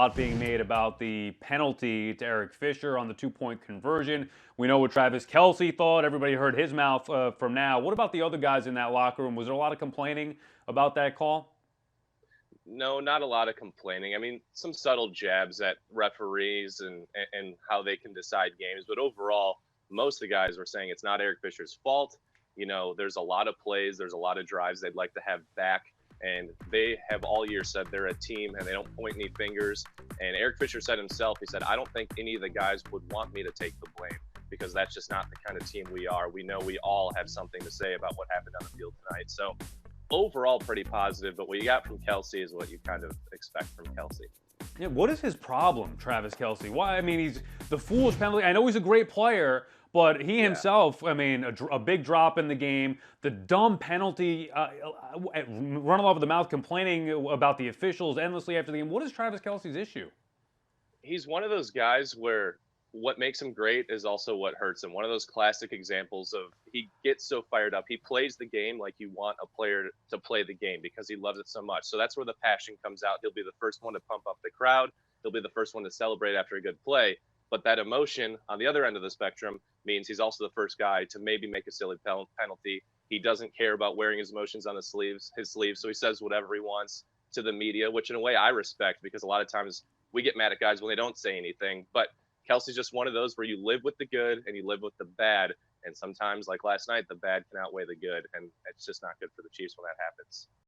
lot being made about the penalty to Eric Fisher on the 2-point conversion. We know what Travis Kelce thought. Everybody heard his mouth from now. What about the other guys in that locker room? Was there a lot of complaining about that call? No, not a lot of complaining. I mean, some subtle jabs at referees and how they can decide games, but overall, most of the guys were saying it's not Eric Fisher's fault. There's a lot of plays, there's a lot of drives they'd like to have back, and they have all year said they're a team and they don't point any fingers. And Eric Fisher said himself, he said, I don't think any of the guys would want me to take the blame because that's just not the kind of team we are. We know we all have something to say about what happened on the field tonight. So overall pretty positive, but what you got from Kelce is what you kind of expect from Kelce. Yeah, what is his problem, Travis Kelce? Why? I mean, he's the foolish penalty. I know he's a great player, but he himself, I mean, a big drop in the game, the dumb penalty, running off of the mouth, complaining about the officials endlessly after the game. What is Travis Kelce's issue? He's one of those guys where what makes him great is also what hurts him. One of those classic examples of he gets so fired up. He plays the game like you want a player to play the game because he loves it so much. So that's where the passion comes out. He'll be the first one to pump up the crowd. He'll be the first one to celebrate after a good play. But that emotion on the other end of the spectrum means he's also the first guy to maybe make a silly penalty. He doesn't care about wearing his emotions on his sleeves, so he says whatever he wants to the media, which in a way I respect because a lot of times we get mad at guys when they don't say anything. But Kelsey's just one of those where you live with the good and you live with the bad. And sometimes, like last night, the bad can outweigh the good. And it's just not good for the Chiefs when that happens.